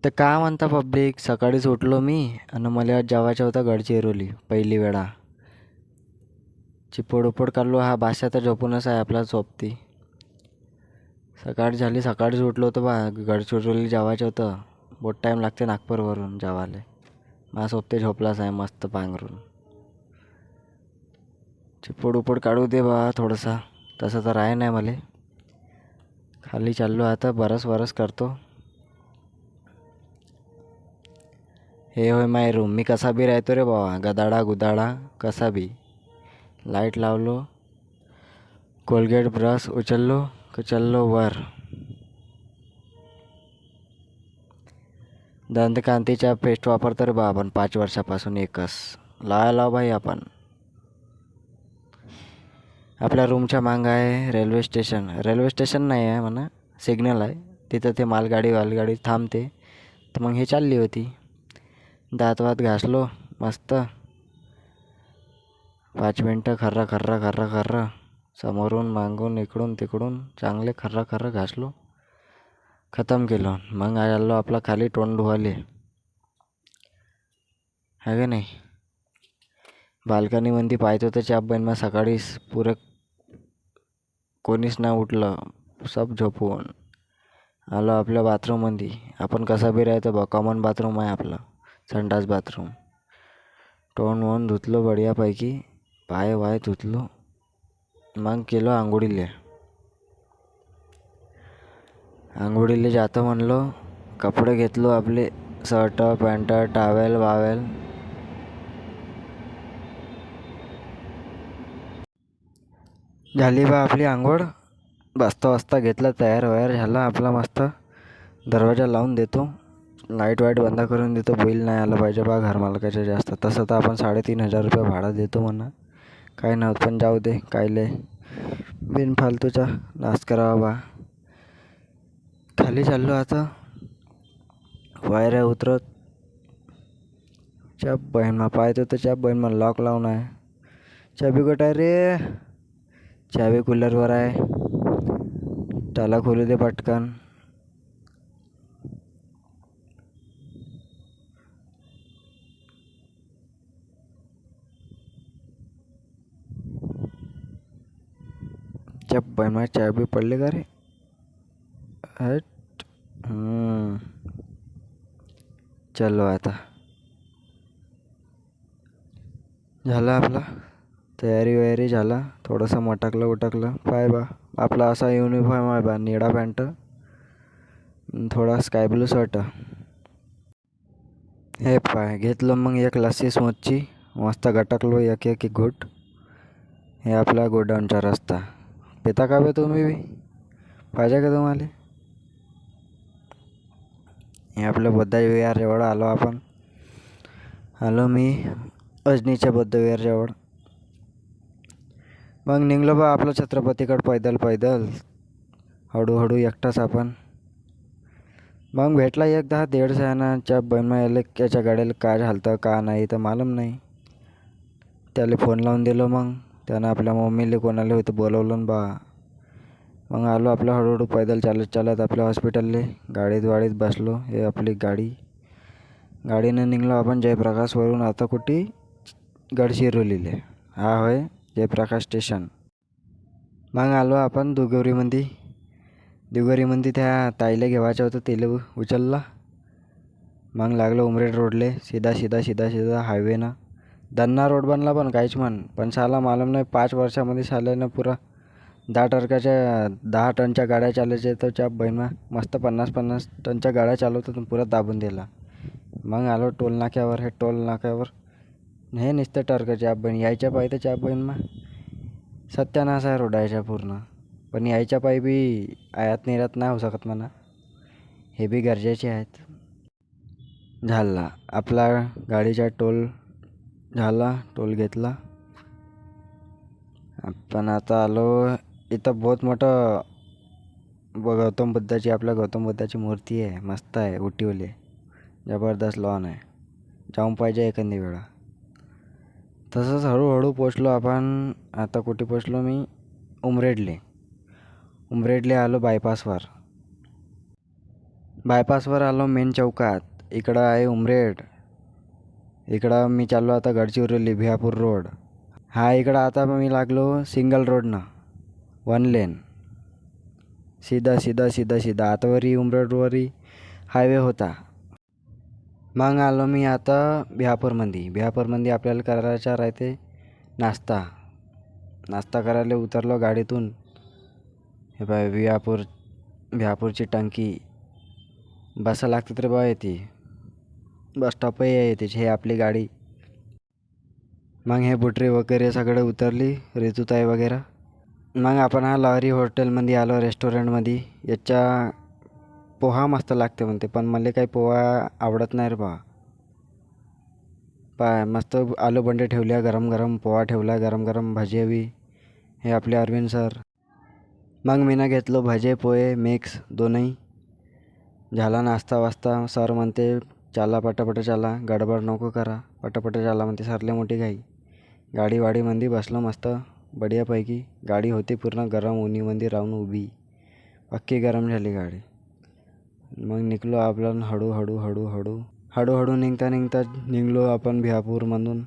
तर काय म्हणता पब्लिक, सकाळीच उठलो मी आणि मला आज जेवायचं होतं गडचिरोली पहिली वेळा. चिपड उपड काढलो. हा बादशा तर झोपूनच आहे आपला सोबती. सकाळ झाली, सकाळीच उठलो होतो बा. गडचिरोली जेवायचं होतं. बहुत टाईम लागते नागपूरवरून जेवायला. माझा सोबती झोपलाच आहे मस्त पांघरून. चिपड उपड काढू दे बा थोडंसा. तसं तर आहे नाही मला. खाली चाललो आता, बरस वरस करतो. हे होय माय रूम. मी कसा बी राहतो रे बाबा, गदाडा गुदाडा कसा बी. लाईट लावलो, कोलगेट ब्रश उचललो की चाललो वर. दंतकांतीचा पेस्ट वापरतो रे बा आपण 5 वर्षापासून एकच. लाव भाई आपण. आपल्या रूमच्या मागं आहे रेल्वे स्टेशन. रेल्वे स्टेशन नाही आहे म्हणा, सिग्नल आहे. तिथं ते मालगाडी थांबते. तर मग हे चालली होती. दात वात घासलो मस्त. 5 मिनटं खर्रा खर्रा खर्रा खर्रा. समोरून मागून इकडून तिकडून चांगले खर्रा खर्रा घासलो. खतम केलं. मग आलो आपला खाली तोंड धुवाले. आहे का नाही. बाल्कनीमध्ये पाहत होतं चाप बन. मग सकाळीच पुरं कोणीच नाही उठलं, सब झोपून. आलो आपल्या बाथरूममध्ये. आपण कसा बी राहतो बा, कॉमन बाथरूम आहे आपलं, संडास बाथरूम. तोंड वोंड धुतलो बढियापैकी, पाय वाय धुतलो. मग गेलो आंघोळीले. आंघोळीला जातो म्हणलो, कपडे घेतलो आपले, शर्ट पॅन्ट टावेल वावेल. झाली बा आपली आंघोळ. बसता बसता घेतला, तयार वयार झाला आपला मस्त. दरवाजा लावून देतो, लाईट वाईट बंद करून देतो. बिल नाही आलं पाहिजे बा घरमालकाचं जास्त. तसं तर आपण 3,500 रुपये भाडं देतो म्हणा. काही नव्हतं पण जाऊ दे, कायले बिनफालतूचा नाश करावा बा. खाली चाललो आता, वायऱ्या उतरत. चाप बहीण पाहतो तर चाप बहीण लॉक लावून आहे. चाबी कुठं आहे रे. चाबी कूलरवर आहे. त्याला खोलू दे पटकन. चाप बहीण चाबी पडली का रे. हट. चलो आता झालं आपला. तयारी वयारी झाला. थोडंसं मटकलं उटकलं. पाय बा आपला असा युनिफॉर्म आहे बा, निळा पॅन्ट, थोडा स्काय ब्लू शर्ट. हे पाय घेतलं मग एक लस्सी स्मूथची. मस्त गटकलो एक एक घूट. हे आपला गोडाऊनचा रस्ता. पिता का बे तुम्ही बी, पाहिजे का तुम्हाला. हे आपलं बुद्ध विहारजवळ आलो आपण. आलो मी अजनीच्या बुद्ध विहारजवळ. मग निघलो बा आपलं छत्रपतीकडं पैदल पैदल, हळूहळू एकटाच आपण. मग भेटला एक 10-1.5 जणांच्या बहिणमा. याला याच्या गाड्याला काय झालं का नाही तर मालूम नाही. त्याला फोन लावून दिलो. मग त्यानं आपल्या मम्मीला कोणाला होतं बोलवलं बा. मग आलो आपलं हळूहळू पैदल चालत चालत आपल्या हॉस्पिटलले. गाडीत बसलो. हे आपली गाडी. गाडीनं निघलो आपण जयप्रकाशवरून. आता कुठे, गडचिरोलीले. हा होय जयप्रकाश स्टेशन. मग आलो आपण दुगोरीमध्ये. दुगोरीमध्ये त्या ताईला घेवायचं होतं, तिला उचलला. मग लागलो उमरेड रोडले. सीधा सीधा सीधा सीधा हायवेनं. दन्ना रोड बनला पण काहीच पण साला मालूम नाही 5 वर्षामध्ये साल्यानं पुरा 10 टनच्या गाड्या चालायच्या. तर च्या बहिणा मस्त 50-50 टनच्या गाड्या चालवतात आणि पुरा दाबून दिला. मग आलो टोल नाक्यावर. हे टोल नाक्यावर हे नुसतं टर्कच्या बहीण यायच्या पायी. तर च्या बहीण सत्यानाश आहे रोडायच्या पूर्ण. पण यायच्या पायी बी आयात निर्यात नाही होऊ शकत म्हणा. हे बी गरजेचे आहेत. झाला आपला गाडीचा टोल झाला. टोल घेतला आपण. आता आलो इथं. बहुत मोठं गौतम बुद्धाची, आपल्या गौतम बुद्धाची मूर्ती आहे. मस्त आहे, उटीवली. जबरदस्त लॉन आहे. जाऊन पाहिजे एखादी वेळा. तसंच हळूहळू पोचलो आपण. आता कुठे पोचलो मी, उमरेडले. उमरेडले आलो बायपासवर. बायपासवर आलो मेन चौकात. इकडं आहे उमरेड. इकडं मी चाललो आता गडचिरोली भिवापूर रोड. हा इकडं आता मी लागलो सिंगल रोडनं, 1 लेन. सीधा सीधा सीधा सीधा आतावरी उमरेडवरी हायवे होता. मग आलो मी आता भिवापूरमध्ये आपल्याला करायचा राहते नाश्ता करायला उतरलो गाडीतून. हे बाय भिवापूरची टंकी बसा लागते रे बा. येते बस स्टॉपही आहे तिथे. हे आपली गाडी. मग हे बुटरी वगैरे सगळे उतरली, ऋतुताई वगैरे. मग आपण हा लहरी हॉटेलमध्ये आलो, रेस्टॉरंटमध्ये. याच्या पोहा मस्त लागते म्हणते, पण मला काही पोहा आवडत नाही रे बा. पाय मस्त आलू बंडे ठेवल्या गरम गरम, पोहा ठेवला गरम गरम, भजी हवी. हे आपले अरविंद सर. मग मीनं घेतलो भजे पोहे मिक्स दोनही. झाला नाश्ता वास्ता. सर म्हणते चला पटापट चला, गडबड नको करा, पटापट चला म्हणते. सरले मोठी घाई. गाडीवाडीमध्ये बसलो मस्त बढियापैकी. गाडी होती पूर्ण गरम, उन्हीमध्ये राहून उभी. पक्की गरम झाली गाडी. मग निघलो आपण हळूहळू निघलो आपण भिवापूरमधून.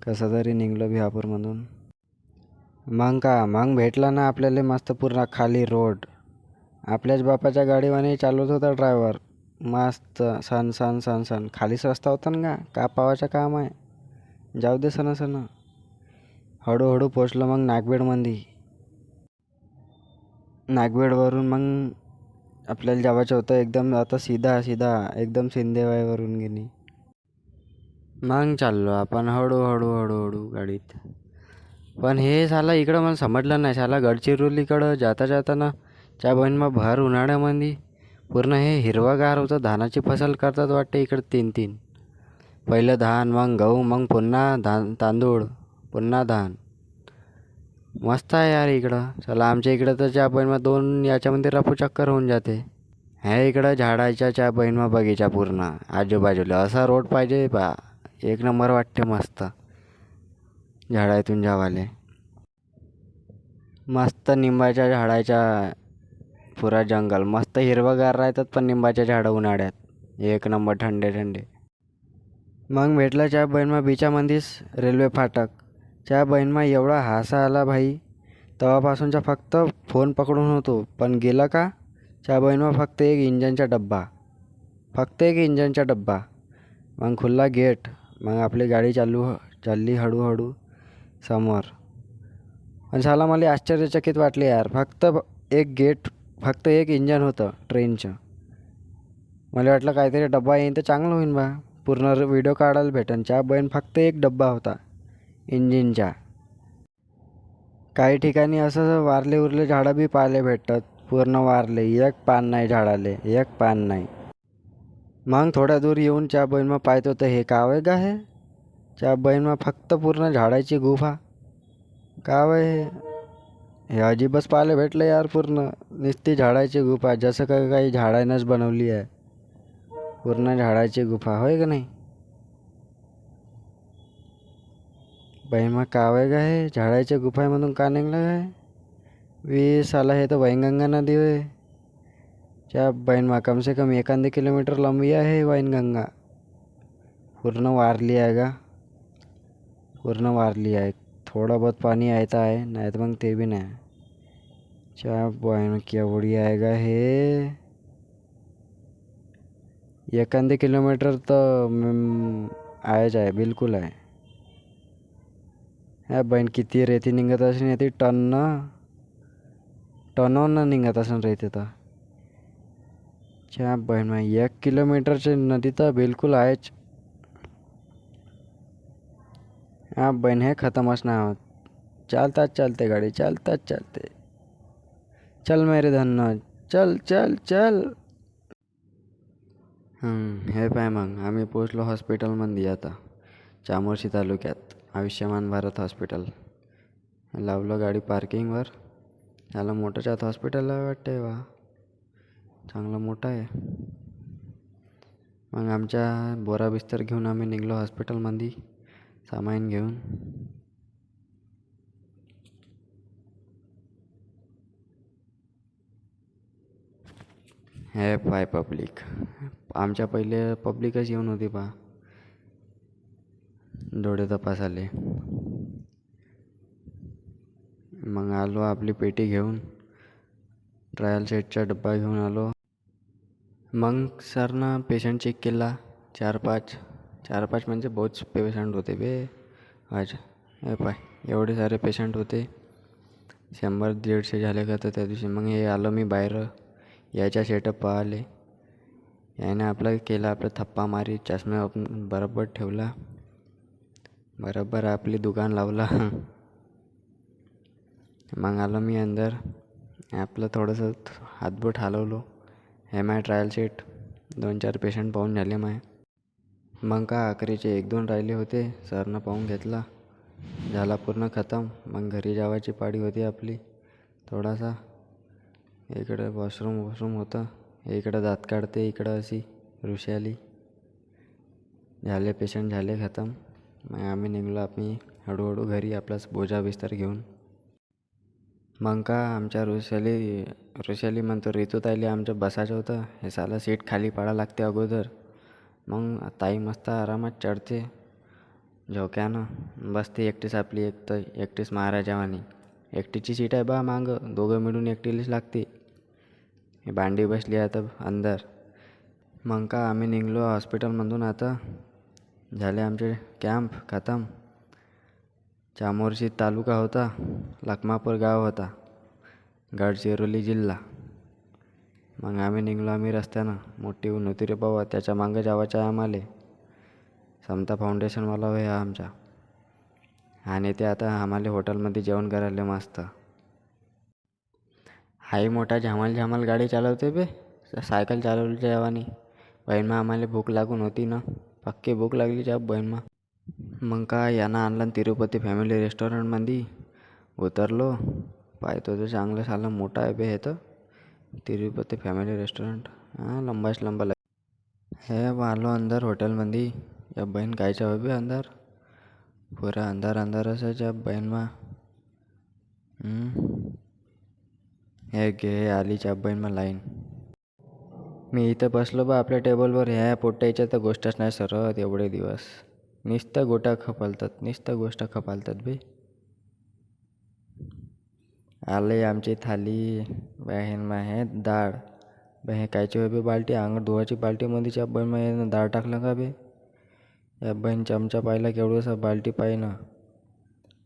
कसं तरी निघलो भिवापूरमधून. मग भेटला ना आपल्याला मस्त पूर्ण खाली रोड. आपल्याच बापाच्या गाडीवाने चालवत होता ड्रायव्हर. मस्त सन खालीच रस्ता होता ना का पावाचं काम आहे. जाऊ दे सण. हळूहळू पोचलो मग नागबेडमध्ये. नागबेडवरून मग आपल्याला जायचं होतं एकदम आता सीधा एकदम सिंदेवाईवरून गेली. मग चाललो आपण हळूहळू गाडीत. पण हे साला इकडं मला समजलं नाही. साला गडचिरोलीकडं जाताना त्या बहिणीमा भर उन्हाळ्यामध्ये पूर्ण हे हिरवागार होतं. धानाची फसल करतात वाटते इकडं 3-3. पहिलं धान, मग गहू, मग पुन्हा तांदूळ, पुन्हा धान. मस्त आहे यार इकडं. चला आमच्या इकडं तर त्या बहिणीमा 2 याच्यामध्ये रफू चक्कर होऊन जाते. ह्या इकडं झाडाच्या बहिणीमा बगीचा पूर्ण आजूबाजूला. असा रोड पाहिजे बा. एक नंबर वाटते मस्त झाडातून जावाले. मस्त निंबाच्या झाडाच्या पुरा जंगल मस्त हिरवंगार राहतात. पण निंबाच्या झाडं उन्हाळ्यात एक नंबर थंडे. मग भेटलं त्या बहिणीमा बीचामध्येच रेल्वे फाटक. त्या बहिणीमा एवढा हासा आला भाई. तेव्हापासूनचा फक्त फोन पकडून होतो. पण गेलं का त्या बहिणीमा फक्त एक इंजनचा डब्बा. मग खुल्ला गेट. मग आपली गाडी चालली हळूहळू समोर. पण साला मला आश्चर्यचकित वाटले यार. फक्त एक इंजन होतं ट्रेनचं. मला वाटलं काहीतरी डब्बा येईन तर चांगलं होईन बा, पूर्ण व्हिडिओ काढायला भेटन. त्या बहीण फक्त एक डब्बा होता इंजिनचा. काही ठिकाणी असं वारले उरले झाडं बी पाहायला भेटतात. पूर्ण वारले, एक पान नाही झाडाले, एक पान नाही. मग थोड्या दूर येऊन त्या बहिणीमा पाहतो तर हे काव आहे का हे. त्या बहिणीमा फक्त पूर्ण झाडाची गुफा. काव आहे हे अजिबच पाहायला भेटलं यार. पूर्ण नुसती झाडाची गुफा, जसं काही झाडानंच बनवली आहे. पूर्ण झाडाची गुफा होय का नाही. बहिणीमा काव आहे का हे. झाडाच्या गुफामधून का निघलं काय साला. हे तर वैनगंगा नदी होय. त्या बहिणीमा कम से कम 1 किलोमीटर लंबी आहे वैनगंगा. पूर्ण वारली आहे का. पूर्ण वारली आहे. थोडं बहुत पाणी यायचं आहे, नाही तर मग ते बी नाही. च्या बहीण केवढी आहे का हे. 1 किलोमीटर तर आहेच आहे, बिलकुल आहे. ह्या बहीण किती रेती निघत असेल याती. टननं निघत असेल रेती तर. च्या बहीण 1 किलोमीटरची नदी तर बिलकुल आहेच. हा बहीण हे खतमच नाही होत. चालते गाडी, चालते. चल मेरे धन्नो, चल. हे पाय मग आम्ही पोचलो हॉस्पिटलमध्ये आता. चामोर्शी तालुक्यात आयुष्यमान भारत हॉस्पिटल. लावलं गाडी पार्किंगवर. त्याला मोठंच आता हॉस्पिटल वाटते वा. चांगलं मोठं आहे. मग आमच्या बोरा बिस्तर घेऊन आम्ही निघलो हॉस्पिटलमध्ये सामान घेऊन. हे पाय पब्लिक, आमच्या पहिले पब्लिकच येऊन होती पा डोळे तपासाले. मग आलो आपली पेटी घेऊन, ट्रायल सेटचा डब्बा घेऊन आलो. मग सरनं पेशंट चेक केला. चार पाच म्हणजे बहुत पेशंट होते बे आज. हे पाय एवढे सारे पेशंट होते. 100-150 झाले का तर त्या दिवशी. मग हे आलो मी बाहेर यायचा सेटअप पाहाले. याने आपलं केला, आपलं थप्पा मारी, चष्मा बरोबर ठेवला, बरोबर आपली दुकान लावला. मग आलो मी अंदर, आपलं थोडंसं हातबोट हलवलो. Hey my trial sheet 2-4 patient पाहून झाले माय. मग का आखरीचे 1-2 राहिले होते, सरनं पाहून घेतला, झाला पूर्ण खतम. मग घरी जावायची पाळी होती आपली. थोडासा इकडं वॉशरूम होतं, इकडं दात काढते, इकडं अशी ऋषाली. झाले पेशंट झाले खतम. मग आम्ही निघलो हळूहळू घरी आपला बोजा बिस्तर घेऊन. मग का आमच्या ऋषाली म्हणतो ऋतूताईले आमच्या बसायचं होतं. हे साला सीट खाली पाडा लागते अगोदर. मग ताई मस्त आरामात चढते, झोक्यानं बसते एकटीच आपली, एकटीच महाराजावानी. एकटीची सीट आहे बा मागं, दोघं मिळून एकटीलाच लागते. हे भांडी बसली आता अंदर. मग का आम्ही निघलो हॉस्पिटलमधून. आता झाले आमचे कॅम्प खतम. चामोर्शी तालुका होता, लखमापूर गाव होता, गडचिरोली जिल्हा. मग आम्ही निघलो रस्त्यानं. मोठी ऊन होती रे बाबा, त्याच्या मागं जावायचं आहे आम्हाला. समता फाउंडेशनवाला होय हा आमचा. आणि ते आता आम्हाला हॉटेलमध्ये जेवण करायला मस्त. हाही मोठा झामाल गाडी चालवते बे, सायकल चालवलीच्या जेवानी. बहिणमा आम्हाला भूक लागून होती ना, पक्की भूक लागली त्या बहिणमा. मग का यानं आणलं तिरुपती फॅमिली रेस्टॉरंटमध्ये. उतरलो, पाहतो तर चांगलं सालं मोठं आहे बे हे तर तिरुपती फॅमिली रेस्टॉरंट. लंबाच लंबा हे आलो अंदर हॉटेलमध्ये. या बहीण कायच्या हो बे अंदर, पुरा अंधार असायच्या बहीणमा. हे घे आलीच्या बहीणमा लाईन. मी इथं बसलो बा आपल्या टेबलवर. ह्या पोट्याच्या तर गोष्टच नाही सरत एवढे दिवस. नुसतं गोष्ट खपालतात बे. आले आमची थाली, बहीणमा हे डाळ. हे कायची हो बे बाल्टी, अंग धुवायची बाल्टीमध्येच्या बहीणमा डाळ टाकलं का बे. या बहीण चमचा पाहिला केवढंसा बाल्टी पाहिना.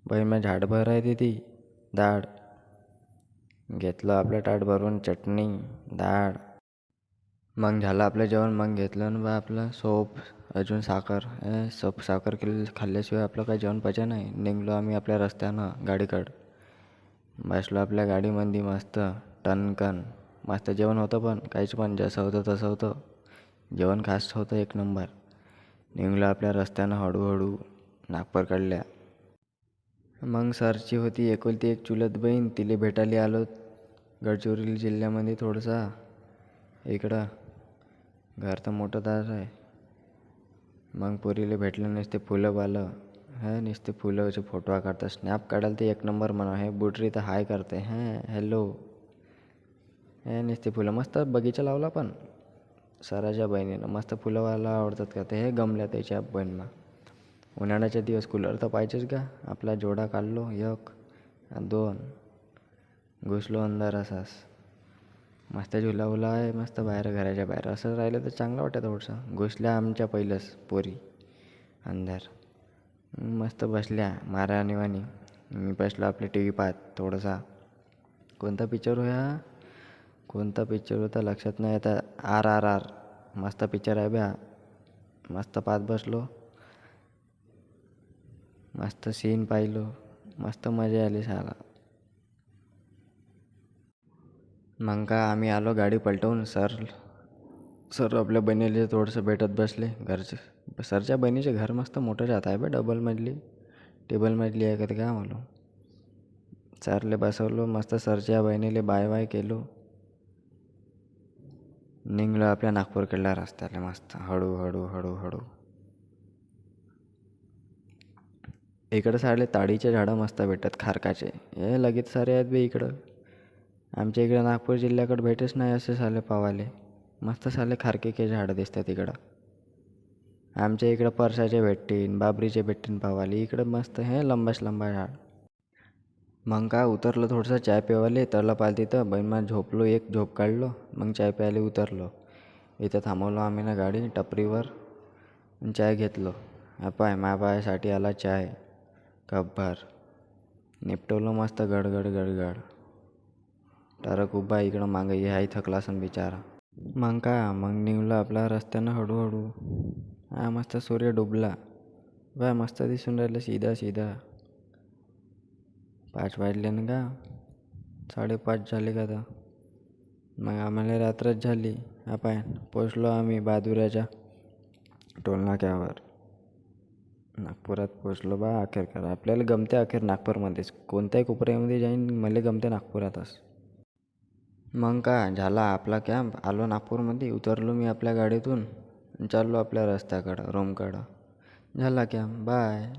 बहीणमा झाडभर आहे ती डाळ. घेतलं आपलं ताट भरून, चटणी डाळ. मग झालं आपलं जेवण. मग घेतलं ना बा आपलं सोप, अजून साखर. साखर खाल्ल्याशिवाय आपलं काही जेवण पचा नाही. निघलो आम्ही आपल्या रस्त्यानं गाडीकडं. बसलो आपल्या गाडीमध्ये मस्त टनकन. मस्त जेवण होतं, पण काहीच पण जसं होतं तसं होतं. जेवण खास होतं एक नंबर. निघलो आपल्या रस्त्यानं हळूहळू नागपूरकडल्या. मग सरची होती एकुलती एक चुलत बहीण, तिला भेटायला आलो गडचिरोली जिल्ह्यामध्ये थोडंसा. इकडं घर तर मोठं दार आहे. मग पोरीला भेटलं, नुसते फुलं बालं. नुसते फुलाचे फोटो काढतात, स्नॅप काढायला ते एक नंबर म्हणा. हे बुटरी तर हाय करते, हॅलो. नुसते फुलं मस्त बगीचा लावला. पण सराच्या बहिणीनं मस्त फुलंवाला आवडतात का ते. हे गमल्या त्याच्या बहिणीला. उन्हाळ्याच्या दिवस कूलर तर पाहिजेच का. आपला जोडा काढलो 1, 2, घुसलो अंदर असाच. मस्त झुला आहे मस्त बाहेर, घराच्या बाहेर. असं राहिलं तर चांगलं वाटतं थोडंसं. घुसल्या आमच्या पहिलंच पोरी अंदर. मस्त बसल्या महाराणीवाणी. मी बसलो आपली टी व्ही पाहत थोडासा. कोणता पिक्चर होता लक्षात नाही आता. RRR मस्त पिक्चर आहे बा. मस्त पाहत बसलो, मस्त सीन पाहिलो, मस्त मजा आली साला. मग का आम्ही आलो गाडी पलटवून. सर आपल्या बहिणीला थोडंसं भेटत बसले. सरच्या बहिणीचे घर मस्त मोठं राहत आहे बा, टेबलमधली आहे का ते काय मालूम. सरले बसवलो मस्त. सरच्या बहिणीला बाय केलो. निघलो आपल्या नागपूरकडल्या रस्त्याला मस्त हळू. इकडं साडे ताडीचे झाडं मस्त भेटतात खारकाचे. हे लगेच सारे आहेत बे इकडं. आमच्या इकडे नागपूर जिल्ह्याकडे भेटेच नाही असे साले पावाले. मस्त साले खारकेचे झाडं दिसतात इकडं. आमच्या इकडं परसाचे भेटतीन, बाबरीचे भेटतीन पावाले. इकडं मस्त हे लंबाच लंबा झाड. मग काय उतरलो थोडंसं चाय प्यावाले. तळला पाहिलं तिथं बैनमा झोपलो, एक झोप काढलो. मग चाय प्यायला उतरलो. इथं थांबवलो आम्ही ना गाडी टपरीवर आणि चाय घेतलो. पाय मायासाठी आला चाय कपभर. निपटवलं मस्त गडगड गडगड. ट्रक उभा इकडं मागं हे आहे थकला असन बिचारा. मग का मग निघलो आपल्या रस्त्यानं हळूहळू. मस्त सूर्य डुबला. बाय मस्त दिसून राहिलं सीधा सीधा. 5 वाजले ना का 5:30 झाले का तर. मग आम्हाला रात्रच झाली. पाय पोचलो आम्ही बहादुराच्या टोलनाक्यावर. नागपुरात पोचलो बा अखेर. आपल्याला गमते अखेर नागपूरमध्येच. कोणत्याही कोपऱ्यामध्ये जाईन मला गमते नागपुरातच. मग का झाला आपला कॅम्प. आलो नागपूरमध्ये. उतरलो मी आपल्या गाडीतून चाललो आपल्या रस्त्याकडं रूमकडं. झाला कॅम्प. बाय.